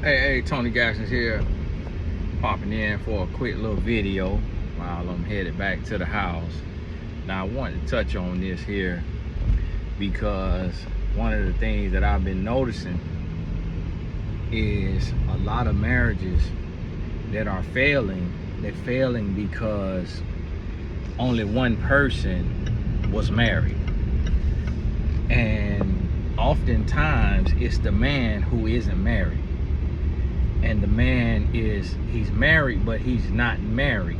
Hey, Tony Gaskins here, popping in for a quick little video while I'm headed back to the house. Now, I wanted to touch on this here because one of the things that I've been noticing is a lot of marriages that are failing. They're failing because only one person was married. And oftentimes it's the man who isn't married. And the man he's married, but he's not married.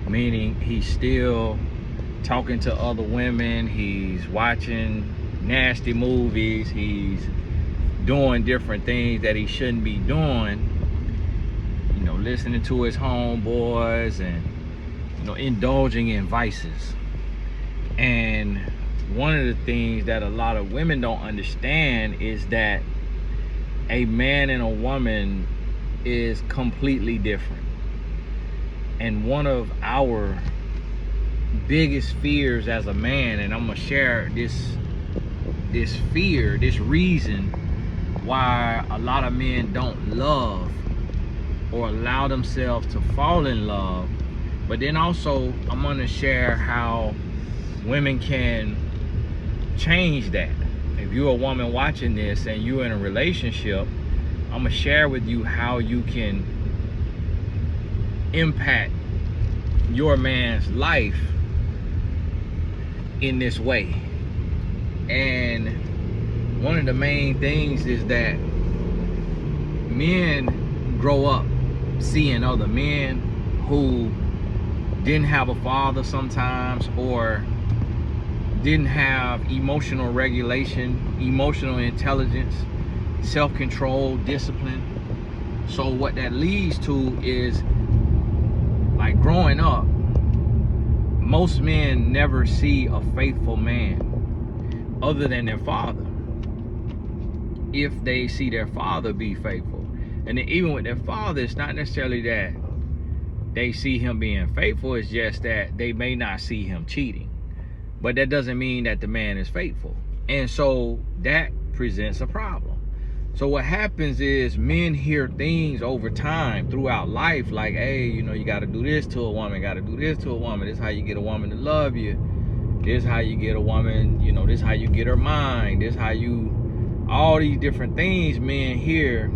Meaning he's still talking to other women, he's watching nasty movies, he's doing different things that he shouldn't be doing, you know, listening to his homeboys and, you know, indulging in vices. And one of the things that a lot of women don't understand is that a man and a woman is completely different. And one of our biggest fears as a man, and I'm gonna share this fear, this reason why a lot of men don't love or allow themselves to fall in love. But then also I'm gonna share how women can change that. If you're a woman watching this and you're in a relationship, I'm gonna share with you how you can impact your man's life in this way. And one of the main things is that men grow up seeing other men who didn't have a father sometimes, or didn't have emotional regulation, emotional intelligence, self-control, discipline. So what that leads to is, like, growing up, most men never see a faithful man other than their father, if they see their father be faithful. And then even with their father, it's not necessarily that they see him being faithful, it's just that they may not see him cheating. But that doesn't mean that the man is faithful. And so that presents a problem. So what happens is men hear things over time throughout life, like, hey, you know, you got to do this to a woman, got to do this to a woman. This is how you get a woman to love you. This is how you get a woman, you know, this is how you get her mind. This is how you, all these different things men hear.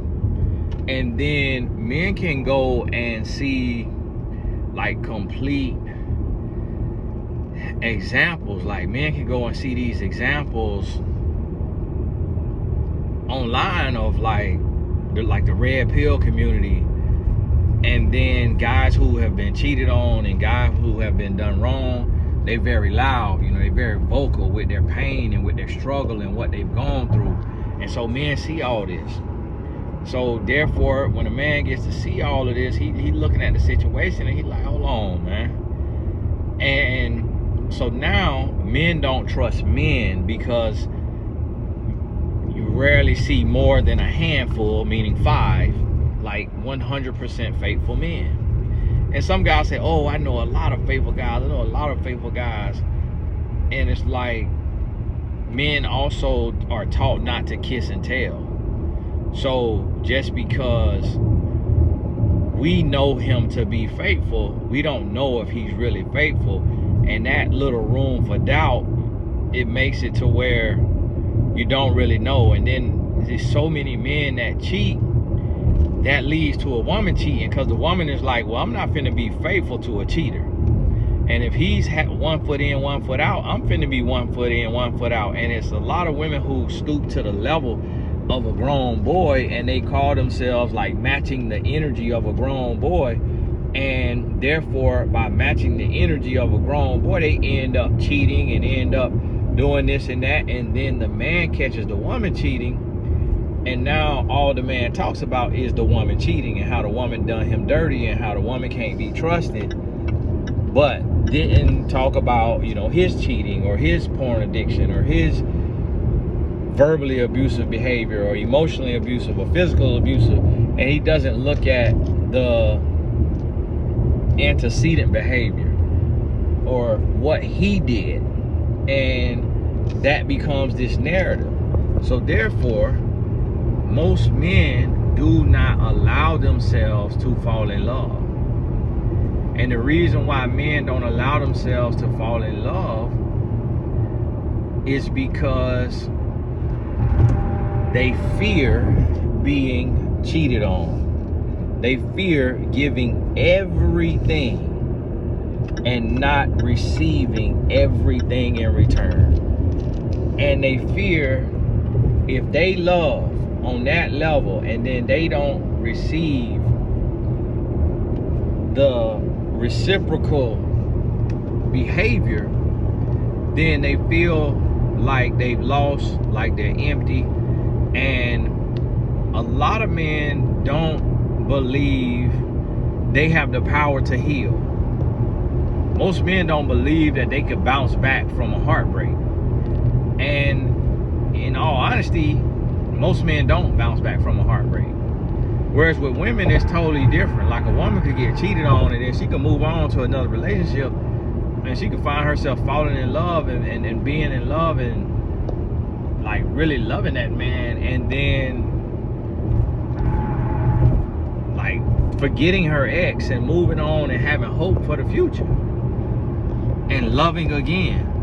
And then men can go and see like complete examples. Like, men can go and see these examples online of like the red pill community, and then guys who have been cheated on and guys who have been done wrong, they very loud, you know, they very vocal with their pain and with their struggle and what they've gone through. And so men see all this. So therefore, when a man gets to see all of this, he looking at the situation and he's like, hold on, man. And so now men don't trust men because you rarely see more than a handful, meaning 5, like 100% faithful men. And some guys say, oh, I know a lot of faithful guys. I know a lot of faithful guys. And it's like, men also are taught not to kiss and tell. So just because we know him to be faithful, we don't know if he's really faithful. And that little room for doubt, it makes it to where you don't really know. And then there's so many men that cheat, that leads to a woman cheating, because the woman is like, well, I'm not finna be faithful to a cheater. And if he's 1 foot in, 1 foot out, I'm finna be 1 foot in, 1 foot out. And it's a lot of women who stoop to the level of a grown boy, and they call themselves like matching the energy of a grown boy. And therefore, by matching the energy of a grown boy, they end up cheating and end up doing this and that. And then the man catches the woman cheating, and now all the man talks about is the woman cheating and how the woman done him dirty and how the woman can't be trusted, but didn't talk about, you know, his cheating or his porn addiction or his verbally abusive behavior or emotionally abusive or physical abusive. And he doesn't look at the antecedent behavior or what he did, and that becomes this narrative. So therefore, most men do not allow themselves to fall in love. And the reason why men don't allow themselves to fall in love is because they fear being cheated on. They fear giving everything and not receiving everything in return. And they fear if they love on that level and then they don't receive the reciprocal behavior, then they feel like they've lost, like they're empty. And a lot of men don't believe they have the power to heal. Most men don't believe that they could bounce back from a heartbreak. And in all honesty, most men don't bounce back from a heartbreak. Whereas with women, it's totally different. Like a woman could get cheated on and then she could move on to another relationship and she could find herself falling in love and being in love and like really loving that man, and then like forgetting her ex and moving on and having hope for the future and loving again.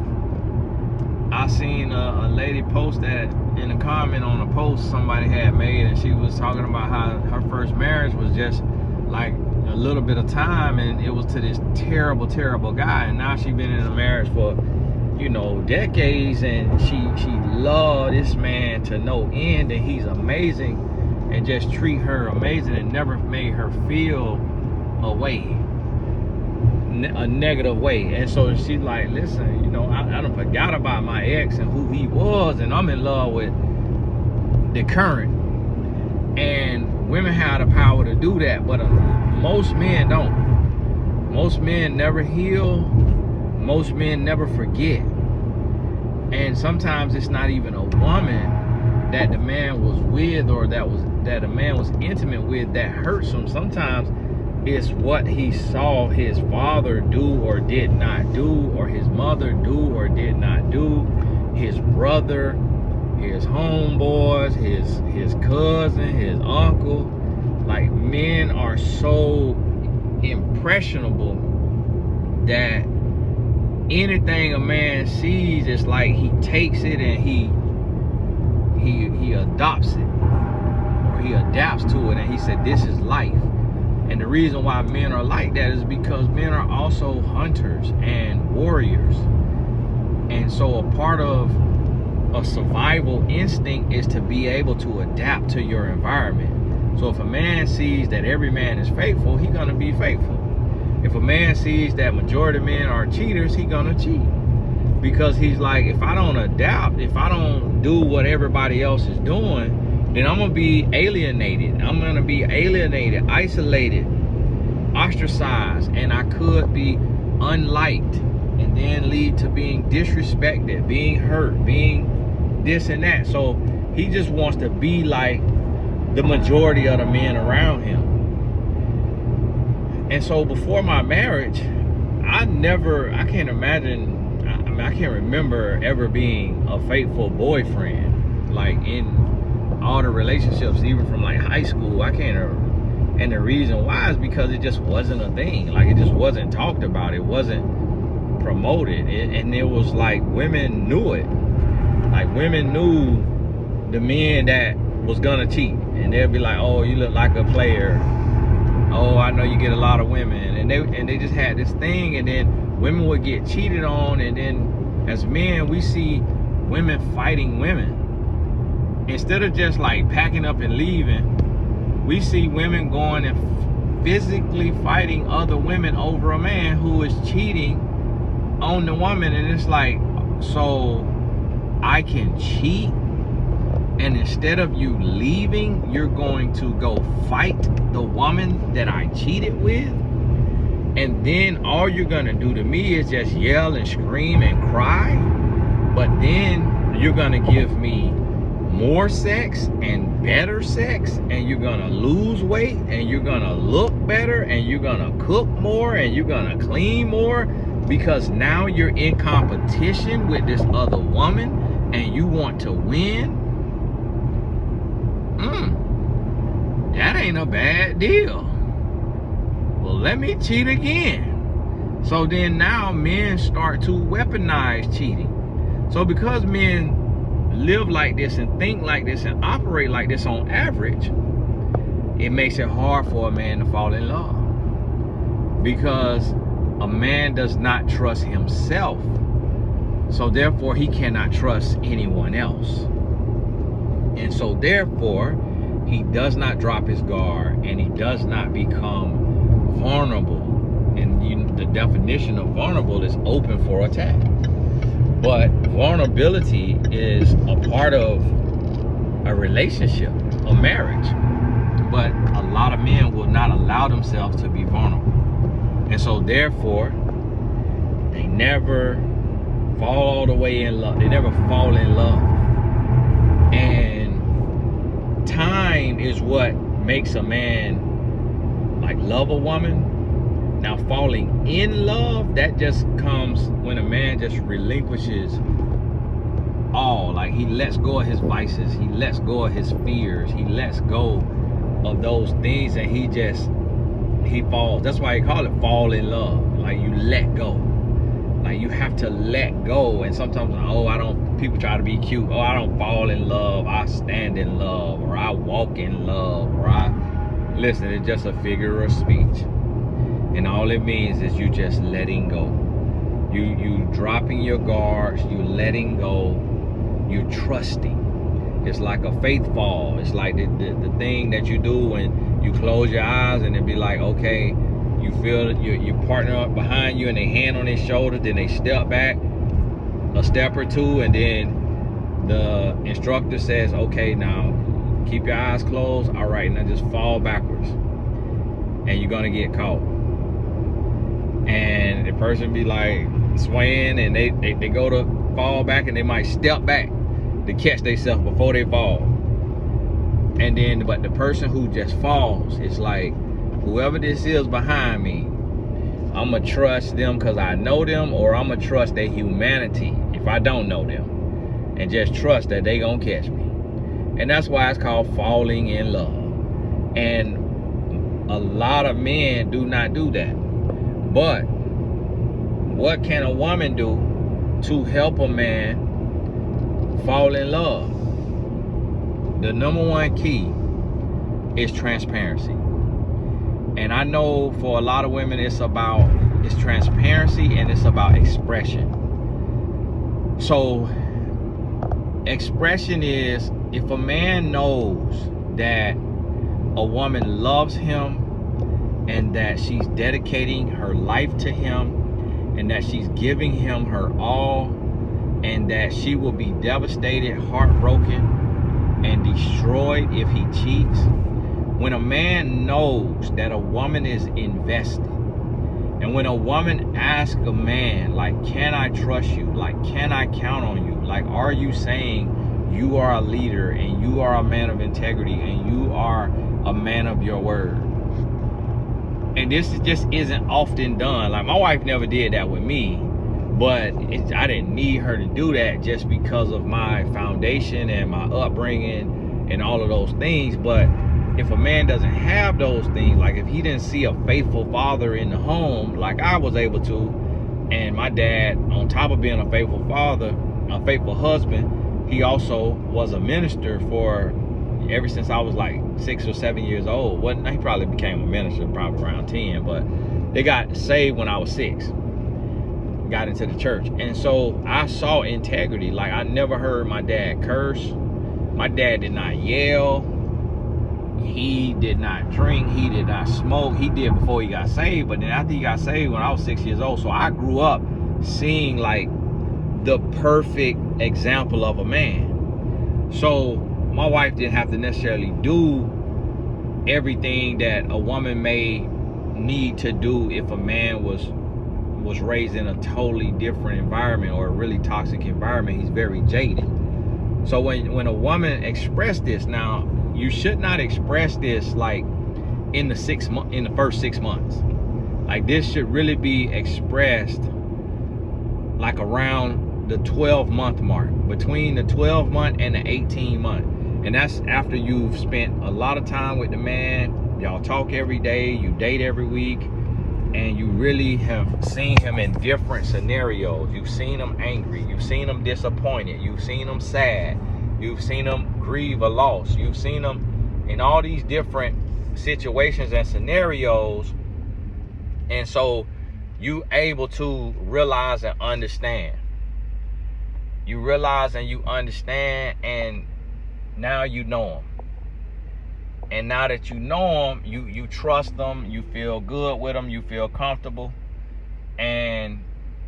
I seen a lady post that in a comment on a post somebody had made, and she was talking about how her first marriage was just like a little bit of time, and it was to this terrible guy, and now she's been in a marriage for, you know, decades, and she loved this man to no end, and he's amazing and just treat her amazing and never made her feel a negative way. And so she's like, listen, you know, I done forgot about my ex and who he was, and I'm in love with the current. And women have the power to do that, but most men don't. Most men never heal. Most men never forget. And sometimes it's not even a woman that the man was with or that a man was intimate with that hurts him. Sometimes it's what he saw his father do or did not do, or his mother do or did not do, his brother, his homeboys, his cousin, his uncle. Like, men are so impressionable that anything a man sees, it's like he takes it and he adopts it, or he adapts to it, and he said, this is life. And the reason why men are like that is because men are also hunters and warriors. And so a part of a survival instinct is to be able to adapt to your environment. So if a man sees that every man is faithful, he's gonna be faithful. If a man sees that majority of men are cheaters, he's gonna cheat. Because he's like, if I don't adapt, if I don't do what everybody else is doing, then I'm gonna be alienated. I'm gonna be alienated, isolated, ostracized, and I could be unliked, and then lead to being disrespected, being hurt, being this and that. So he just wants to be like the majority of the men around him. And so before my marriage, I can't remember ever being a faithful boyfriend, like in all the relationships, even from like high school. I can't. And the reason why is because it just wasn't a thing. Like, it just wasn't talked about. It wasn't promoted. And it was like women knew it. Like, women knew the men that was gonna cheat, and they'd be like, oh, you look like a player. Oh, I know you get a lot of women. And they just had this thing, and then women would get cheated on, and then as men, we see women fighting women. Instead of just like packing up and leaving, we see women going and physically fighting other women over a man who is cheating on the woman. And it's like, so I can cheat, and instead of you leaving, you're going to go fight the woman that I cheated with, and then all you're gonna do to me is just yell and scream and cry, but then you're gonna give me more sex and better sex, and you're gonna lose weight, and you're gonna look better, and you're gonna cook more, and you're gonna clean more, because now you're in competition with this other woman and you want to win. that ain't a bad deal. Well, let me cheat again. So then now men start to weaponize cheating. So because men live like this and think like this and operate like this on average, it makes it hard for a man to fall in love. Because a man does not trust himself. So therefore he cannot trust anyone else. And so therefore he does not drop his guard and he does not become vulnerable. And the definition of vulnerable is open for attack. But vulnerability is a part of a relationship, a marriage. But a lot of men will not allow themselves to be vulnerable. And so therefore, they never fall all the way in love. They never fall in love. And time is what makes a man like love a woman. Now falling in love, that just comes when a man just relinquishes all. Like he lets go of his vices, he lets go of his fears, he lets go of those things, and he falls. That's why they call it fall in love. Like you let go. Like you have to let go. And sometimes, people try to be cute. Oh, I don't fall in love. I stand in love, or I walk in love, or listen, it's just a figure of speech. And all it means is you just letting go. You dropping your guards, you letting go, you trusting. It's like a faith fall. It's like the thing that you do when you close your eyes and it be like, okay, you feel your partner up behind you and they hand on their shoulder, then they step back a step or two, and then the instructor says, okay, now keep your eyes closed. All right, now just fall backwards. And you're gonna get caught. And the person be like swaying and they go to fall back and they might step back to catch themselves before they fall. And then, but the person who just falls, it's like, whoever this is behind me, I'm gonna trust them because I know them, or I'm gonna trust their humanity if I don't know them, and just trust that they gonna catch me. And that's why it's called falling in love. And a lot of men do not do that. But what can a woman do to help a man fall in love? The number one key is transparency. And I know for a lot of women it's transparency and it's about expression. So expression is, if a man knows that a woman loves him and that she's dedicating her life to him and that she's giving him her all, and that she will be devastated, heartbroken, and destroyed if he cheats. When a man knows that a woman is invested, and when a woman asks a man, like, can I trust you? Like, can I count on you? Like, are you saying you are a leader and you are a man of integrity and you are a man of your word? And this just isn't often done. Like, my wife never did that with me, but I didn't need her to do that just because of my foundation and my upbringing and all of those things. But if a man doesn't have those things, like if he didn't see a faithful father in the home like I was able to, and my dad, on top of being a faithful father, a faithful husband, he also was a minister for ever since I was like 6 or 7 years old. He probably became a minister probably around 10, but they got saved when I was 6. Got into the church. And so I saw integrity. Like, I never heard my dad curse. My dad did not yell. He did not drink. He did not smoke. He did before he got saved, but then after he got saved when I was 6 years old. So I grew up seeing like the perfect example of a man. So my wife didn't have to necessarily do everything that a woman may need to do if a man was raised in a totally different environment or a really toxic environment. He's very jaded. So when a woman expressed this, now you should not express this like in the first 6 months. Like, this should really be expressed like around the 12-month mark, between the 12-month and the 18-month. And that's after you've spent a lot of time with the man. Y'all talk every day, you date every week, and you really have seen him in different scenarios. You've seen him angry, you've seen him disappointed, you've seen him sad, you've seen him grieve a loss, you've seen him in all these different situations and scenarios. And so you able to realize and understand. You realize and you understand, and now you know him. And now that you know him, you trust them, you feel good with them, you feel comfortable, and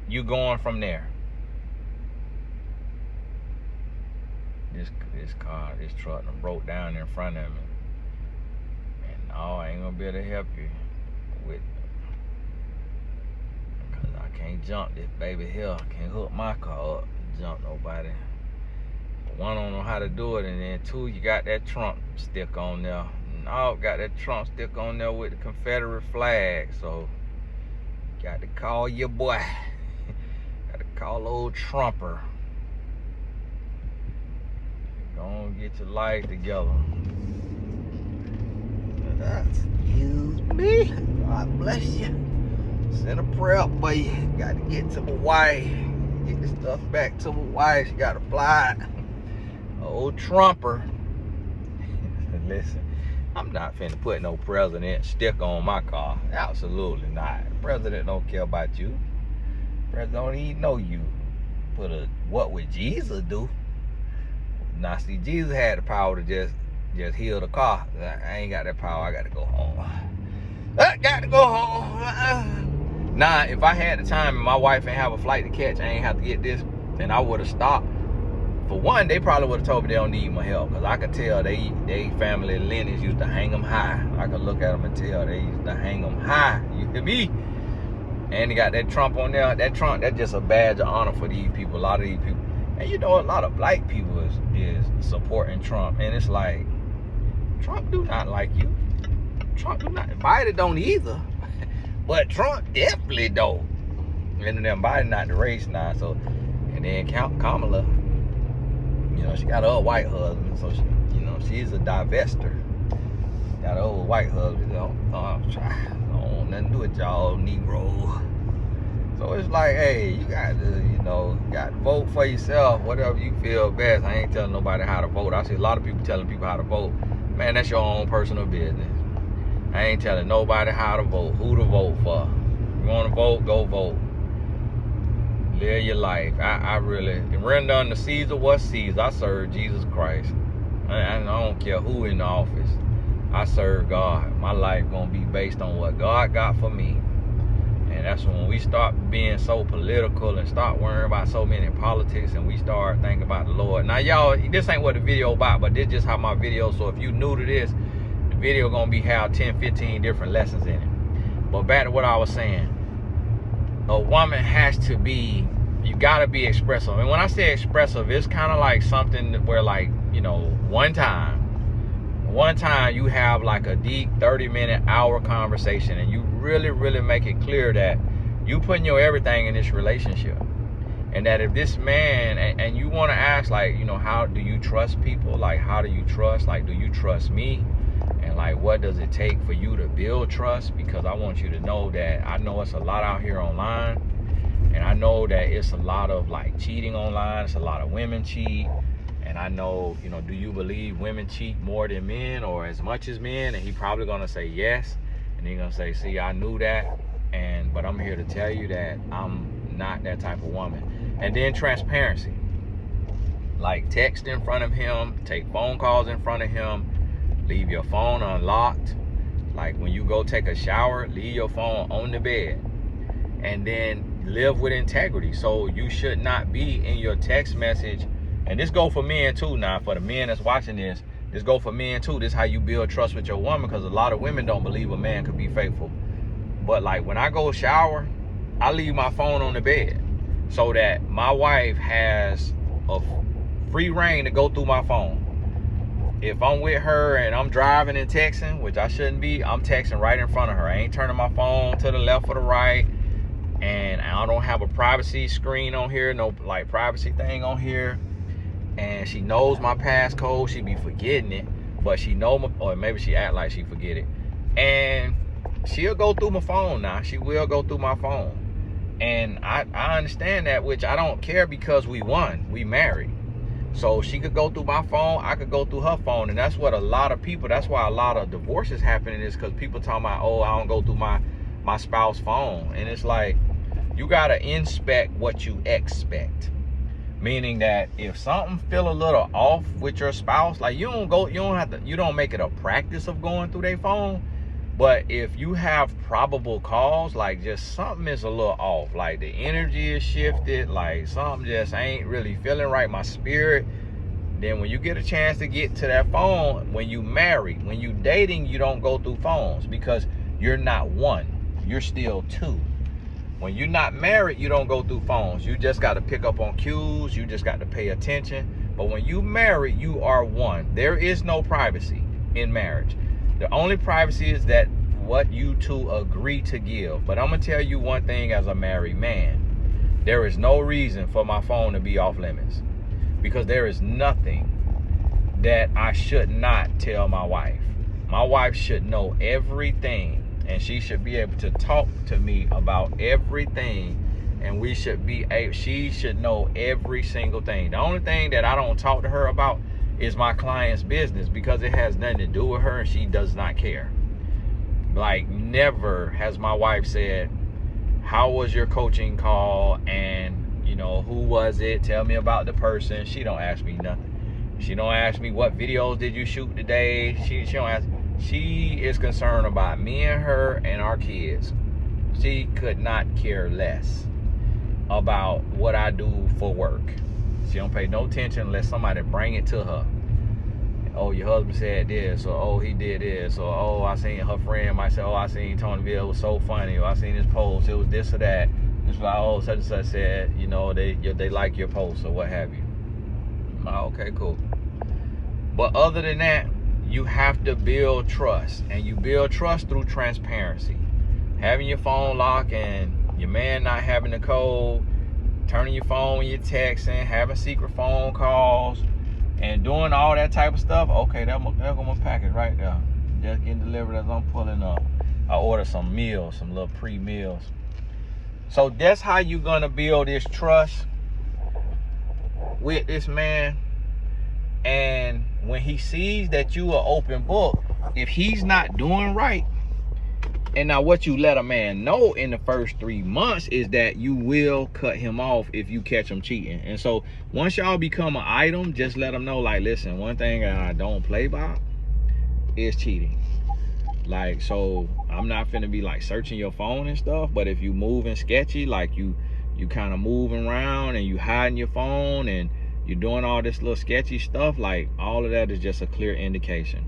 you going from there. This truck done broke down in front of me. And no, I ain't gonna be able to help you with, because I can't jump this baby here. I can't hook my car up and jump nobody. One, don't know how to do it, and then two, you got that Trump stick on there. No, got that Trump stick on there with the Confederate flag. So, got to call your boy. Got to call old Trumper. Go on, get your life together. Excuse me. God bless you. Send a prayer up for you. Got to get to my wife. Get this stuff back to my wife. She got to fly. Old Trumper. Listen, I'm not finna put no president sticker on my car. Absolutely not. The president don't care about you. The president don't even know you. Put a, what would Jesus do? Now see, Jesus had the power to just heal the car. I ain't got that power. I got to go home. I got to go home. Nah, if I had the time and my wife ain't have a flight to catch, I ain't have to get this, then I would have stopped. For one, they probably would have told me they don't need my help, because I could tell they family lineage used to hang them high. I could look at them and tell they used to hang them high. You hear me? And they got that Trump on there. That Trump, that's just a badge of honor for these people. A lot of these people. And you know, a lot of black people is supporting Trump. And it's like, Trump do not like you. Trump do not. Biden don't either. But Trump definitely don't. And then Biden not the race now. So, and then Kamala, you know, she got her white husband, so she, you know, she's a divester. Got her old white husband, you know, I don't want nothing to do with y'all Negro. So it's like, hey, you got to, you know, got to vote for yourself, whatever you feel best. I ain't telling nobody how to vote. I see a lot of people telling people how to vote. Man, that's your own personal business. I ain't telling nobody how to vote, who to vote for. You want to vote, go vote. Live your life. I really render unto Caesar what's Caesar. I serve Jesus Christ. I don't care who in the office. I serve God. My life gonna be based on what God got for me. And that's when we start being so political and start worrying about so many politics, and we start thinking about the Lord. Now y'all, this ain't what the video about, but this just how my video. So if you new to this, the video gonna be have 10, 15 different lessons in it. But back to what I was saying. A woman has to be, you gotta be expressive. And when I say expressive, it's kind of like something where, like, you know, one time you have like a deep 30-minute, hour conversation, and you really make it clear that you putting your everything in this relationship. And that if this man, and you want to ask, like, you know, how do you trust people? Like, how do you trust? Like, do you trust me? And like, what does it take for you to build trust? Because I want you to know that I know it's a lot out here online, and I know that it's a lot of like cheating online. It's a lot of women cheat. And I know, you know, do you believe women cheat more than men or as much as men? And he probably gonna say yes. And he's gonna say, see, I knew that, but I'm here to tell you that I'm not that type of woman. And then transparency. Like, text in front of him, take phone calls in front of him, leave your phone unlocked. Like, when you go take a shower, leave your phone on the bed. And then live with integrity. So you should not be in your text message. And this go for men too now. For the men that's watching this go for men too. This is how you build trust with your woman, because a lot of women don't believe a man could be faithful. But like, when I go shower, I leave my phone on the bed so that my wife has a free reign to go through my phone. If I'm with her and I'm driving and texting, which I shouldn't be, I'm texting right in front of her. I ain't turning my phone to the left or the right. And I don't have a privacy screen on here, no like privacy thing on here. and she knows my passcode. She be forgetting it, but she know my, or maybe she act like she forget it, and she'll go through my phone now. She will go through my phone, and I understand that, which I don't care because we won, we married. So she could go through my phone, I could go through her phone, and that's what a lot of people, that's why a lot of divorces happening, is because people talking about, oh, I don't go through my spouse's phone. And it's like, you gotta inspect what you expect. Meaning that if something feel a little off with your spouse, like you don't make it a practice of going through their phone. But if you have probable cause, like just something is a little off, like the energy is shifted, like something just ain't really feeling right, my spirit, then when you get a chance to get to that phone, when you married, when you dating, you don't go through phones because you're not one, you're still two. When you're not married, you don't go through phones. You just got to pick up on cues, you just got to pay attention. But when you married, you are one. There is no privacy in marriage. The only privacy is that what you two agree to give. But I'm going to tell you one thing as a married man. There is no reason for my phone to be off limits. Because there is nothing that I should not tell my wife. My wife should know everything. And she should be able to talk to me about everything. And she should know every single thing. The only thing that I don't talk to her about is my client's business, because it has nothing to do with her and she does not care. Like, never has my wife said, how was your coaching call, and who was it, tell me about the person. She don't ask me nothing. She don't ask me what videos did you shoot today. She don't ask. She is concerned about me and her and our kids. She could not care less about what I do for work. She don't pay no attention unless somebody bring it to her. Oh, your husband said this, or oh, he did this, or oh, I seen her friend might say, oh, I seen Tonyville, it was so funny, or I seen his post, it was this or that. It's like, oh, such and such said, they like your post or what have you. Oh, okay, cool. But other than that, you have to build trust, and you build trust through transparency. Having your phone locked and your man not having the code, turning your phone when you're texting, having secret phone calls, and doing all that type of stuff. Okay, there go my package right there. Just getting delivered as I'm pulling up. I ordered some meals, some little pre-meals. So that's how you're gonna build this trust with this man. And when he sees that you are open book, if he's not doing right, and now what you let a man know in the first 3 months is that you will cut him off if you catch him cheating. And so once y'all become an item, just let him know, like, listen, one thing that I don't play by is cheating. Like, so I'm not finna be like searching your phone and stuff, but if you moving sketchy, like you kind of moving around and you hiding your phone and you're doing all this little sketchy stuff, like all of that is just a clear indication.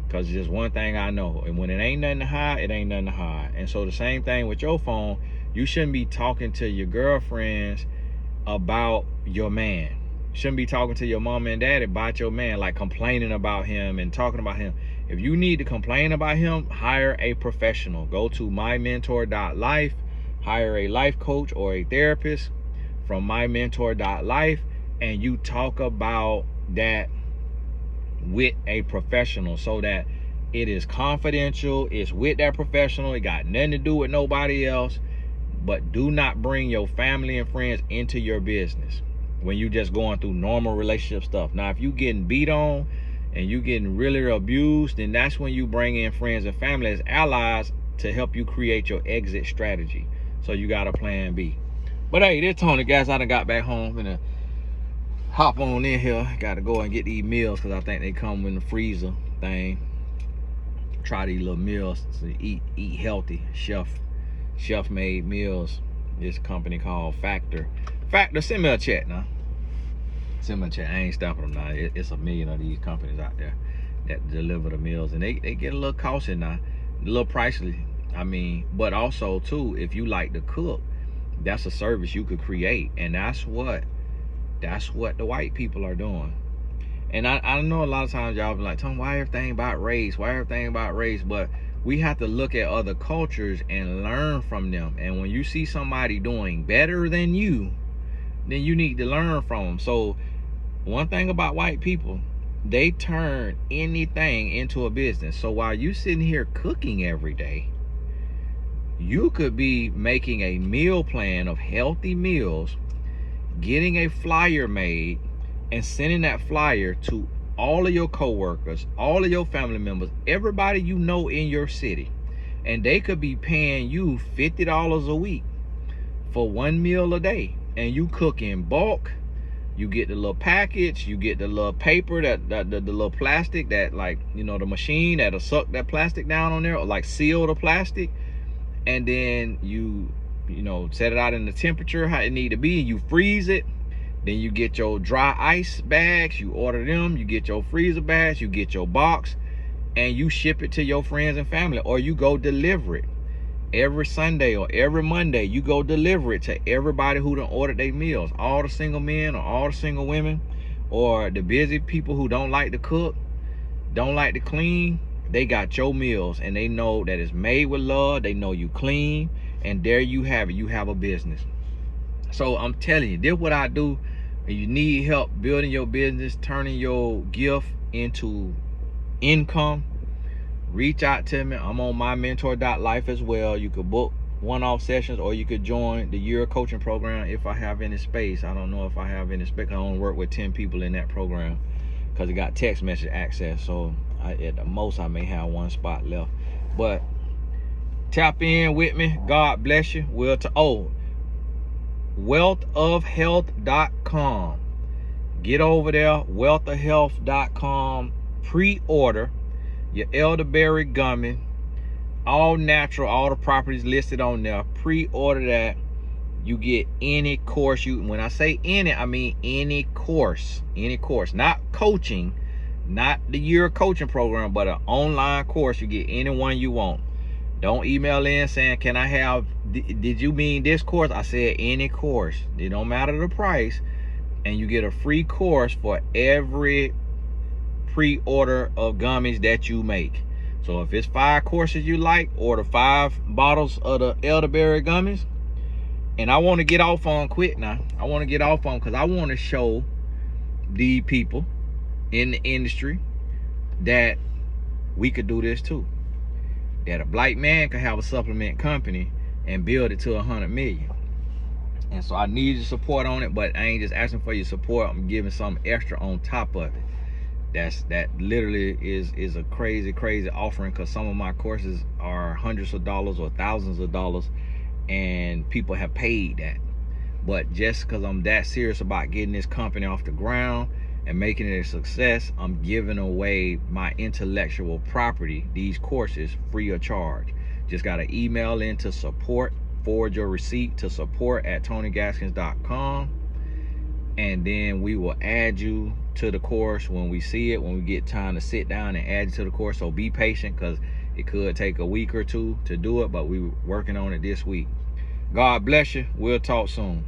Because it's just one thing I know, and when it ain't nothing to hide, it ain't nothing to hide. And so the same thing with your phone, you shouldn't be talking to your girlfriends about your man. You shouldn't be talking to your mom and dad about your man, like complaining about him and talking about him. If you need to complain about him, hire a professional. Go to mymentor.life, hire a life coach or a therapist from mymentor.life, and you talk about that with a professional so that it is confidential, it's with that professional, it got nothing to do with nobody else. But do not bring your family and friends into your business when you just going through normal relationship stuff. Now, if you getting beat on and you getting really abused, then that's when you bring in friends and family as allies to help you create your exit strategy. So you got a plan B. But hey, this Tony, guys, I done got back home and hop on in here. Got to go and get these meals because I think they come in the freezer thing. Try these little meals to eat healthy. Chef made meals. This company called Factor. Send me a check now. Send me a check. I ain't stopping them now. It's a million of these companies out there that deliver the meals, and they get a little costly now, a little pricey. I mean, but also too, if you like to cook, that's a service you could create, and that's what the white people are doing. And I know a lot of times y'all be like, Tom, why everything about race? But we have to look at other cultures and learn from them. And when you see somebody doing better than you, then you need to learn from them. So one thing about white people, they turn anything into a business. So while you sitting here cooking every day, you could be making a meal plan of healthy meals, getting a flyer made, and sending that flyer to all of your coworkers, all of your family members, everybody you know in your city. And they could be paying you $50 a week for one meal a day. And you cook in bulk. You get the little package, you get the little paper, the little plastic that, like, you know, the machine that'll suck that plastic down on there, or like seal the plastic. And then you know, set it out in the temperature how it need to be, and you freeze it. Then you get your dry ice bags, you order them, you get your freezer bags, you get your box, and you ship it to your friends and family, or you go deliver it. Every Sunday or every Monday, you go deliver it to everybody who done ordered their meals. All the single men or all the single women or the busy people who don't like to cook, don't like to clean, they got your meals, and they know that it's made with love. They know you clean, and there you have it. You have a business. So I'm telling you, this is what I do. If you need help building your business, turning your gift into income, reach out to me. I'm on mymentor.life as well. You could book one-off sessions, or you could join the year coaching program if I have any space. I don't know if I have any space. I only work with 10 people in that program because it got text message access. So at the most, I may have one spot left. But tap in with me. God bless you. wealthofhealth.com. Get over there, wealthofhealth.com. Pre-order your elderberry gummy, all natural, all the properties listed on there. Pre-order that. You get any course. When I say any, I mean any course. Not coaching, not the year coaching program, but an online course. You get any one you want. Don't email in saying, can I have, did you mean this course? I said any course. It don't matter the price. And you get a free course for every pre-order of gummies that you make. So if it's 5 courses you like, order 5 bottles of the elderberry gummies. And I want to get off on quick now. I want to get off on because I want to show the people in the industry that we could do this too. That a black man could have a supplement company and build it to 100 million. And so I need your support on it, but I ain't just asking for your support. I'm giving something extra on top of it. That literally is a crazy offering, because some of my courses are hundreds of dollars or thousands of dollars, and people have paid that. But just because I'm that serious about getting this company off the ground and making it a success, I'm giving away my intellectual property, these courses, free of charge. Just got to email into support, forward your receipt to support@TonyGaskins.com, and then we will add you to the course when we see it, when we get time to sit down and add you to the course. So be patient, because it could take a week or two to do it, but we're working on it this week. God bless you. We'll talk soon.